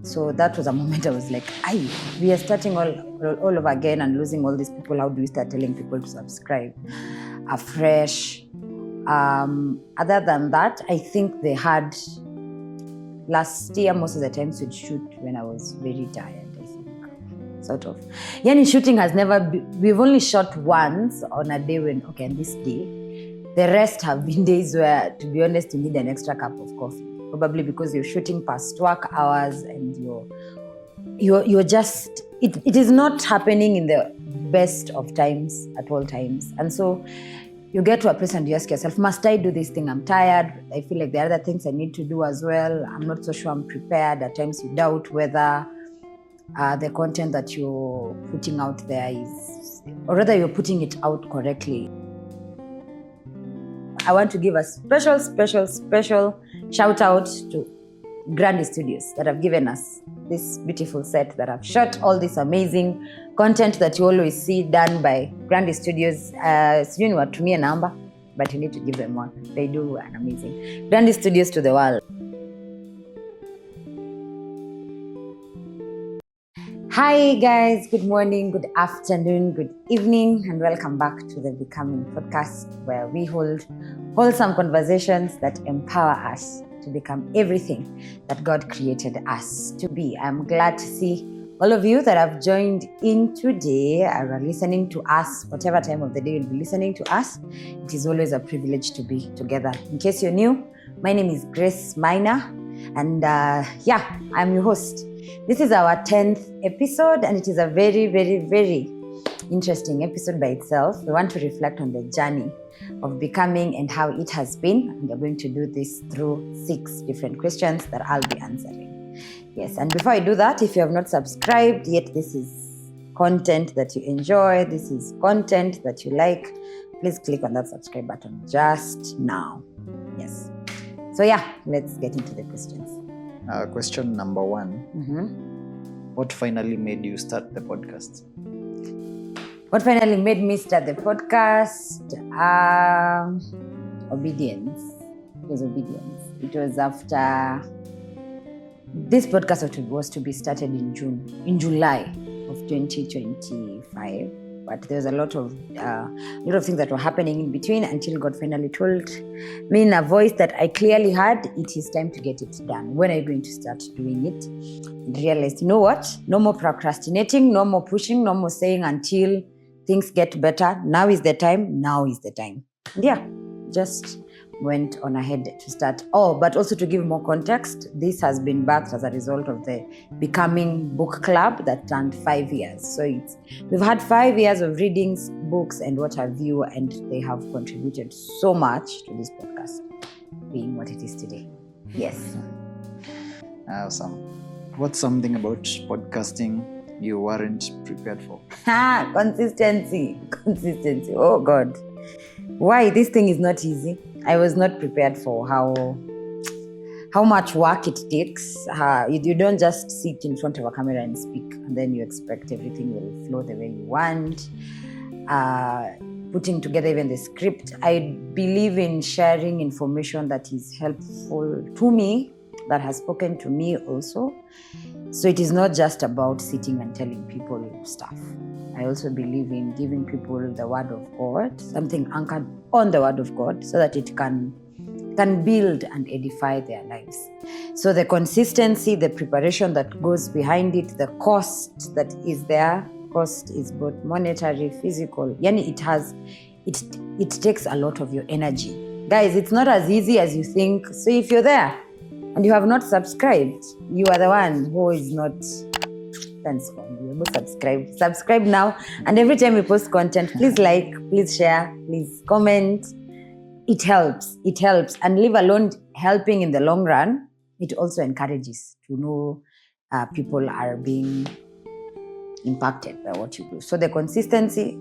So that was a moment I was like, we are starting all over again and losing all these people. How do we start telling people to subscribe afresh? Other than that, I think they had last year, most of the times we'd shoot when I was very tired, I think, sort of. Yani shooting has never we've only shot once on a day when, on this day. The rest have been days where, to be honest, you need an extra cup of coffee. Probably because you're shooting past work hours and you're just, it is not happening in the best of times at all times. And so you get to a place and you ask yourself, must I do this thing? I'm tired. I feel like there are other things I need to do as well. I'm not so sure I'm prepared. At times you doubt whether the content that you're putting out there is, or rather you're putting it out correctly. I want to give a special shout out to Grandi Studios that have given us this beautiful set, that have shot all this amazing content that you always see done by Grandi Studios. You know, to me a number, but you need to give them one. They do an amazing. Grandi Studios to the world. Hi guys, good morning, good afternoon, good evening, and welcome back to the Becoming podcast, where we hold wholesome conversations that empower us to become everything that God created us to be. I'm glad to see all of you that have joined in today, are listening to us, whatever time of the day you'll be listening to us. It is always a privilege to be together. In case you're new, my name is Grace Minor, and I'm your host. This is our 10th episode, and it is a very, very, very interesting episode by itself. We want to reflect on the journey of becoming and how it has been, and we're going to do this through 6 different questions that I'll be answering. Yes, and before I do that, if you have not subscribed yet, this is content that you enjoy, this is content that you like, please click on that subscribe button just now. Yes. So let's get into the questions. Question number 1. What finally made you start the podcast? What finally made me start the podcast? Obedience. It was obedience. It was after this podcast was to be started in July of 2025. But there was a lot of things that were happening in between until God finally told me in a voice that I clearly heard, it is time to get it done. When are you going to start doing it? And realized, you know what? No more procrastinating, no more pushing, no more saying until things get better. Now is the time. And just went on ahead to start. But also to give more context, this has been birthed as a result of the Becoming Book Club that turned 5 years. So we've had 5 years of readings, books, and what have you, and they have contributed so much to this podcast being what it is today. Yes. Awesome. What's something about podcasting you weren't prepared for? Consistency. Oh God. Why? This thing is not easy. I was not prepared for how much work it takes. You don't just sit in front of a camera and speak and then you expect everything will flow the way you want. Putting together even the script. I believe in sharing information that is helpful to me, that has spoken to me also. So it is not just about sitting and telling people stuff. I also believe in giving people the word of God, something anchored on the word of God, so that it can build and edify their lives. So the consistency, the preparation that goes behind it, the cost that is there, cost is both monetary, physical. It takes a lot of your energy. Guys, it's not as easy as you think. So if you're there and you have not subscribed, you are the one who is not. Thanks for you. Subscribe now, and every time we post content, please like, please share, please comment. It helps, and leave alone helping in the long run, it also encourages to know people are being impacted by what you do. So the consistency,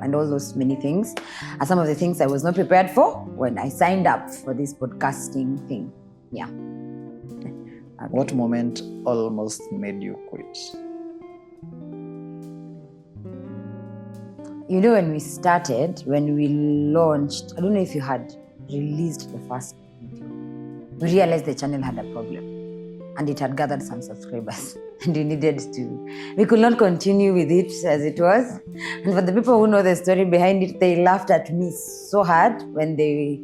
and all those many things are some of the things I was not prepared for when I signed up for this podcasting thing. Yeah. Okay. What moment almost made you quit? You know, when we started, when we launched, I don't know if you had released the first video, we realized the channel had a problem. and it had gathered some subscribers. And we could not continue with it as it was. And for the people who know the story behind it, they laughed at me so hard when they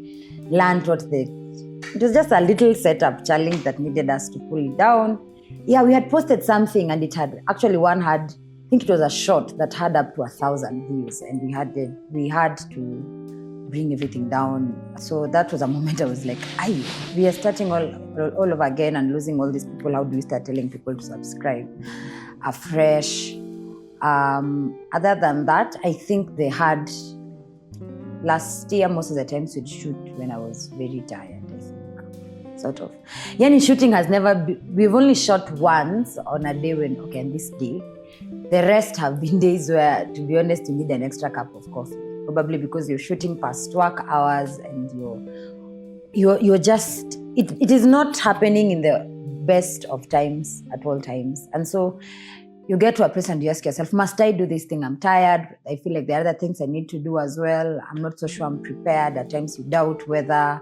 learned it was just a little setup challenge that needed us to pull it down. Yeah, we had posted something, and it had actually I think it was a short that had up to 1,000 views, and we had to bring everything down. So that was a moment I was like, we are starting all over again and losing all these people. How do we start telling people to subscribe afresh? Other than that, I think they had last year, most of the times we'd shoot when I was very tired, I think, sort of. Yani shooting has we've only shot once on a day on this day. The rest have been days where, to be honest, you need an extra cup of coffee. Probably because you're shooting past work hours and you're just, it is not happening in the best of times at all times. And so you get to a place and you ask yourself, must I do this thing? I'm tired. I feel like there are other things I need to do as well. I'm not so sure I'm prepared. At times you doubt whether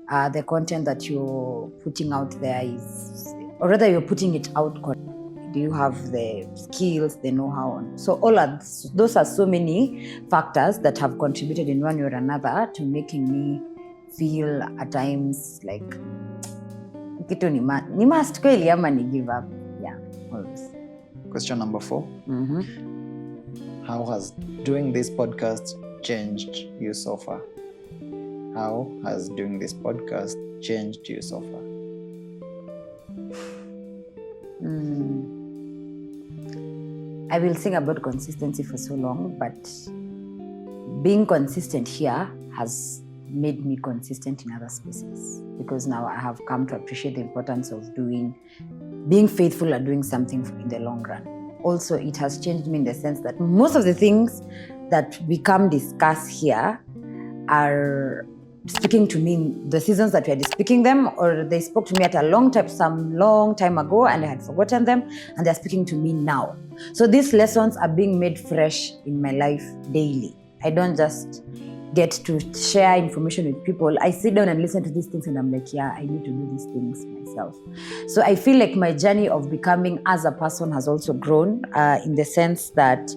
the content that you're putting out there is, or rather you're putting it out correctly. Do you have the skills, the know-how? So those are so many factors that have contributed in one way or another to making me feel at times like kitu ni must kweli ama ni give up. Yeah, always. Question number 4. Mm-hmm. How has doing this podcast changed you so far? How has doing this podcast changed you so far? I will sing about consistency for so long, but being consistent here has made me consistent in other spaces, because now I have come to appreciate the importance of being faithful at doing something in the long run. Also, it has changed me in the sense that most of the things that become discussed here are speaking to me in the seasons that we are speaking them, or they spoke to me at some long time ago and I had forgotten them, and they're speaking to me now. So these lessons are being made fresh in my life daily. I don't just get to share information with people. I sit down and listen to these things and I'm like, yeah, I need to do these things myself. So I feel like my journey of becoming as a person has also grown in the sense that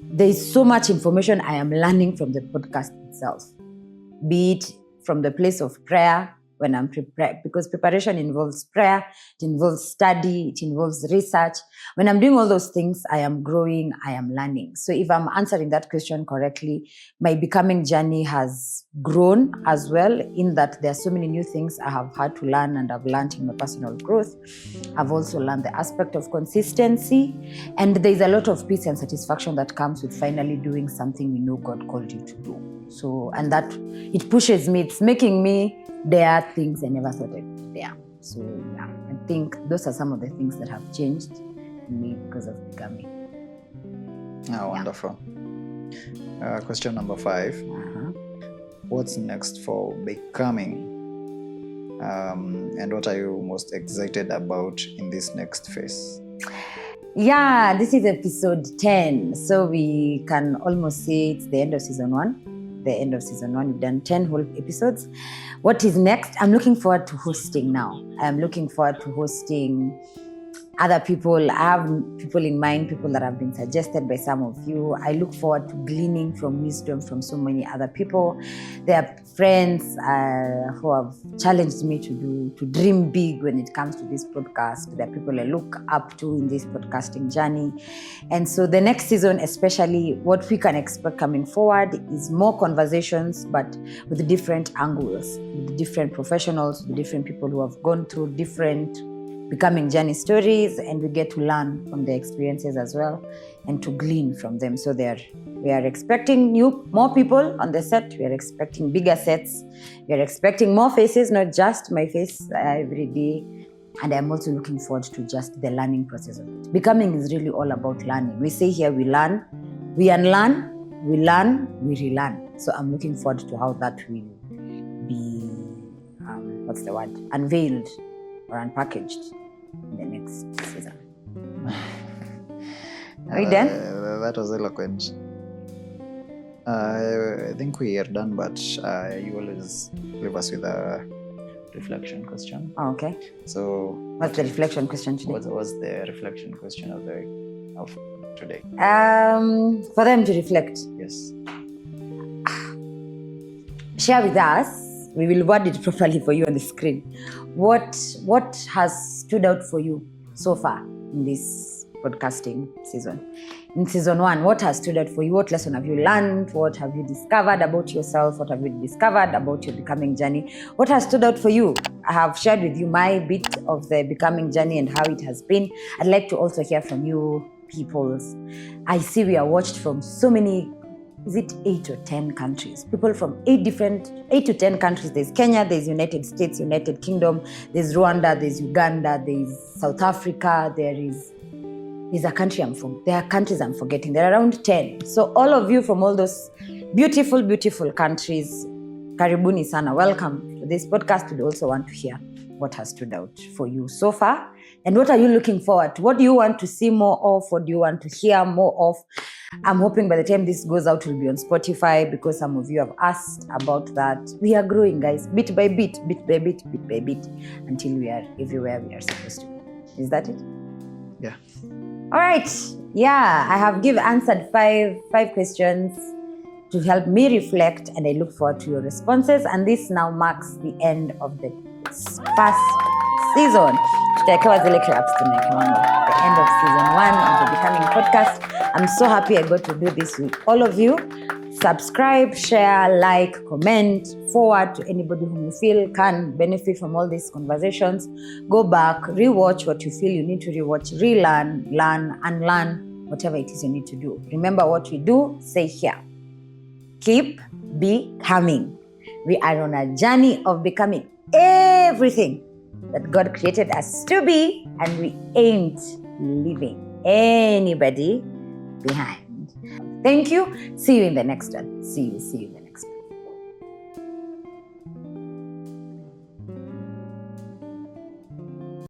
there is so much information I am learning from the podcast itself. Be it from the place of prayer when I'm prepared, because preparation involves prayer, it involves study, it involves research. When I'm doing all those things, I am growing, I am learning. So if I'm answering that question correctly, my becoming journey has grown as well, in that there are so many new things I have had to learn and I've learned in my personal growth. I've also learned the aspect of consistency, and there's a lot of peace and satisfaction that comes with finally doing something we know God called you to do. So, and that, it pushes me, it's making me dare things I never thought I'd dare. So yeah, I think those are some of the things that have changed in me because of becoming. Oh, wonderful. Question number 5. What's next for becoming? And what are you most excited about in this next phase? Yeah, this is episode 10. So we can almost say it's the end of season 1. We've done 10 whole episodes. What is next? I'm looking forward to hosting now. I'm looking forward to hosting other people. I have people in mind, people that have been suggested by some of you. I look forward to gleaning from wisdom from so many other people. There are friends who have challenged me to dream big when it comes to this podcast. There are people I look up to in this podcasting journey. And so the next season, especially, what we can expect coming forward is more conversations, but with different angles, with different professionals, with different people who have gone through different becoming journey stories, and we get to learn from their experiences as well and to glean from them. So we are expecting more people on the set. We are expecting bigger sets. We are expecting more faces, not just my face every day. And I'm also looking forward to just the learning process of it. Becoming is really all about learning. We say here we learn, we unlearn, we learn, we relearn. So I'm looking forward to how that will be, unveiled or unpackaged in the next season. Are we done? That was eloquent. I think we are done, but you always leave us with a reflection question. Oh, okay. So What's the reflection question today? what's the reflection question of today? For them to reflect. Yes. Share with us. We will word it properly for you on the screen. What has stood out for you so far in this podcasting season? In season 1, what has stood out for you? What lesson have you learned? What have you discovered about yourself? What have you discovered about your becoming journey? What has stood out for you? I have shared with you my bit of the becoming journey and how it has been. I'd like to also hear from you peoples. I see we are watched from so many, is it 8 or 10 countries? People from 8 to 10 countries. There's Kenya, there's United States, United Kingdom, there's Rwanda, there's Uganda, there's South Africa, there's a country there are countries I'm forgetting. There are around 10. So all of you from all those beautiful, beautiful countries, karibuni sana. Welcome to this podcast. We also want to hear what has stood out for you so far. And what are you looking forward to? What do you want to see more of? What do you want to hear more of? I'm hoping by the time this goes out, we'll be on Spotify because some of you have asked about that. We are growing, guys, bit by bit, until we are everywhere we are supposed to be. Is that it? Yeah. All right. Yeah, I have answered five questions to help me reflect, and I look forward to your responses. And this now marks the end of the first season. Tutaekewa zile claps tunaekewanga. The end of season 1 of the Becoming Podcast. I'm so happy I got to do this with all of you. Subscribe, share, like, comment, forward to anybody whom you feel can benefit from all these conversations. Go back, rewatch what you feel you need to rewatch, relearn, learn, unlearn, whatever it is you need to do. Remember what we do, say here. Keep becoming. We are on a journey of becoming everything that God created us to be, and we ain't leaving anybody behind. Thank you. See you in the next one. See you in the next one.